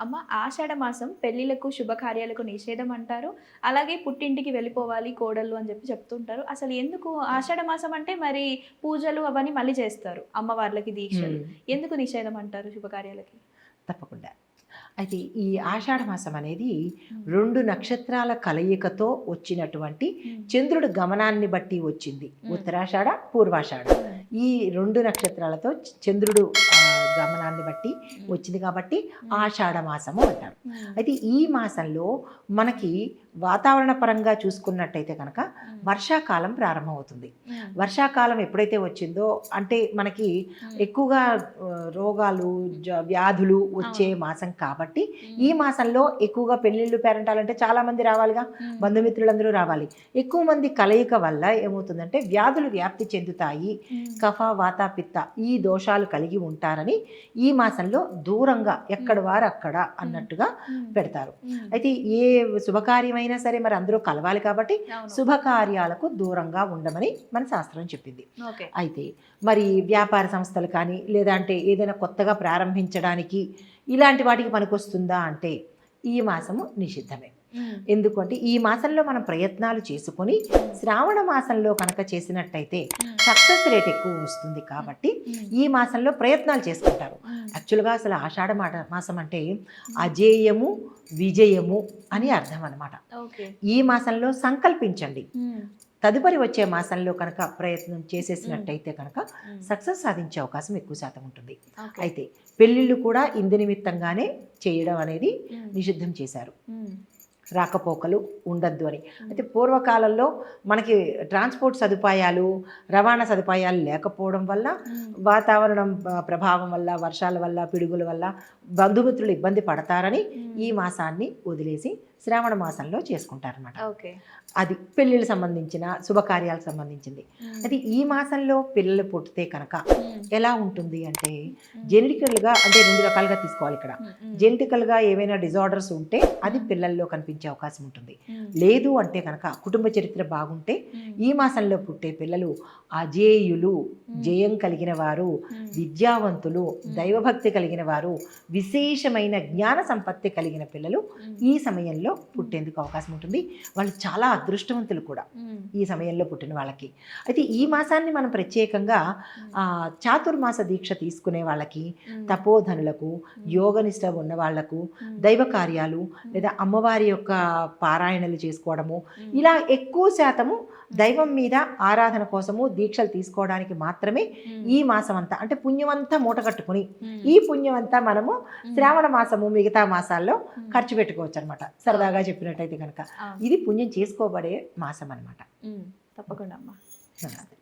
అమ్మ, ఆషాఢ మాసం పెళ్ళిళ్ళకు శుభకార్యాలకు నిషేధం అంటారు. అలాగే పుట్టింటికి వెళ్ళిపోవాలి కోడళ్ళు అని చెప్తుంటారు. అసలు ఎందుకు ఆషాఢ మాసం అంటే మరి పూజలు అవన్నీ మళ్ళీ చేస్తారు. అమ్మవార్లకి దీక్షలు. ఎందుకు నిషేధం అంటారు శుభకార్యాలకి? తప్పకుండా. అయితే ఈ ఆషాఢ మాసం అనేది 2 నక్షత్రాల కలయికతో వచ్చినటువంటి చంద్రుడి గమనాన్ని బట్టి వచ్చింది. ఉత్తరాషాఢ, పూర్వాషాఢ. ఈ 2 నక్షత్రాలతో చంద్రుడు గమనాన్ని బట్టి వచ్చింది కాబట్టి ఆషాఢ మాసము అంటారు. అయితే ఈ మాసంలో మనకి వాతావరణ పరంగా చూసుకున్నట్టయితే కనుక వర్షాకాలం ప్రారంభమవుతుంది. వర్షాకాలం ఎప్పుడైతే వచ్చిందో అంటే మనకి ఎక్కువగా రోగాలు వ్యాధులు వచ్చే మాసం కాబట్టి ఈ మాసంలో ఎక్కువగా పెళ్ళిళ్ళు పేరంటాలంటే చాలామంది రావాలిగా, బంధుమిత్రులందరూ రావాలి. ఎక్కువ మంది కలయిక వల్ల ఏమవుతుందంటే వ్యాధులు వ్యాప్తి చెందుతాయి. కఫ, వాత, పిత్త ఈ దోషాలు కలిగి ఉంటారని ఈ మాసంలో దూరంగా ఎక్కడ వారు అక్కడ అన్నట్టుగా పెడతారు. అయితే ఏ శుభకార్యమైనా సరే మరి అందరూ కలవాలి కాబట్టి శుభకార్యాలకు దూరంగా ఉండమని మన శాస్త్రం చెప్పింది. అయితే మరి వ్యాపార సంస్థలు కానీ లేదంటే ఏదైనా కొత్తగా ప్రారంభించడానికి ఇలాంటి వాటికి పనికొస్తుందా అంటే ఈ మాసము నిషిద్ధమే. ఎందుకంటే ఈ మాసంలో మనం ప్రయత్నాలు చేసుకొని శ్రావణ మాసంలో కనుక చేసినట్టయితే సక్సెస్ రేట్ ఎక్కువ వస్తుంది కాబట్టి ఈ మాసంలో ప్రయత్నాలు చేసుకుంటారు. యాక్చువల్గా అసలు ఆషాఢ మాసం అంటే అజేయము విజయము అని అర్థం అన్నమాట. ఈ మాసంలో సంకల్పించండి, తదుపరి వచ్చే మాసంలో కనుక ప్రయత్నం చేసేసినట్టయితే కనుక సక్సెస్ సాధించే అవకాశం ఎక్కువ శాతం ఉంటుంది. అయితే పెళ్ళిళ్ళు కూడా ఇందు నిమిత్తంగానే చేయడం అనేది నిషిద్ధం చేశారు. రాకపోకలు ఉండద్దు అని. అయితే పూర్వకాలంలో మనకి ట్రాన్స్పోర్ట్ సదుపాయాలు, రవాణా సదుపాయాలు లేకపోవడం వల్ల వాతావరణం ప్రభావం వల్ల, వర్షాల వల్ల, పిడుగుల వల్ల బంధుమిత్రులు ఇబ్బంది పడతారని ఈ మాసాన్ని వదిలేసి శ్రావణ మాసంలో చేసుకుంటారనమాట. అది పెళ్ళిళ్ళకి సంబంధించిన శుభకార్యాలకు సంబంధించింది. అది ఈ మాసంలో పిల్లలు పుట్టితే కనుక ఎలా ఉంటుంది అంటే జెనెటికల్గా అంటే 2 రకాలుగా తీసుకోవాలి. ఇక్కడ జెనెటికల్గా ఏమైనా డిజార్డర్స్ ఉంటే అది పిల్లల్లో కనిపించే అవకాశం ఉంటుంది. లేదు అంటే కనుక కుటుంబ చరిత్ర బాగుంటే ఈ మాసంలో పుట్టే పిల్లలు అజేయులు, జయం కలిగిన వారు, విద్యావంతులు, దైవభక్తి కలిగిన వారు, విశేషమైన జ్ఞాన సంపత్తి కలిగిన పిల్లలు ఈ సమయంలో పుట్టేందుకు అవకాశం ఉంటుంది. వాళ్ళు చాలా అదృష్టవంతులు కూడా ఈ సమయంలో పుట్టిన వాళ్ళకి. అయితే ఈ మాసాన్ని మనం ప్రత్యేకంగా చాతుర్మాస దీక్ష తీసుకునే వాళ్ళకి, తపోధనులకు, యోగనిష్ట ఉన్న వాళ్లకు, దైవ కార్యాలు లేదా అమ్మవారి యొక్క పారాయణలు చేసుకోవడము, ఇలా ఎక్కువ శాతము దైవం మీద ఆరాధన కోసము దీక్షలు తీసుకోవడానికి మాత్రమే ఈ మాసం అంతా అంటే పుణ్యమంతా మూట కట్టుకుని ఈ పుణ్యమంతా మనము శ్రావణ మాసము మిగతా మాసాల్లో ఖర్చు పెట్టుకోవచ్చు అనమాట. సరదాగా చెప్పినట్టయితే కనుక ఇది పుణ్యం చేసుకోబడే మాసం అనమాట. తప్పకుండా అమ్మా. నమస్తే.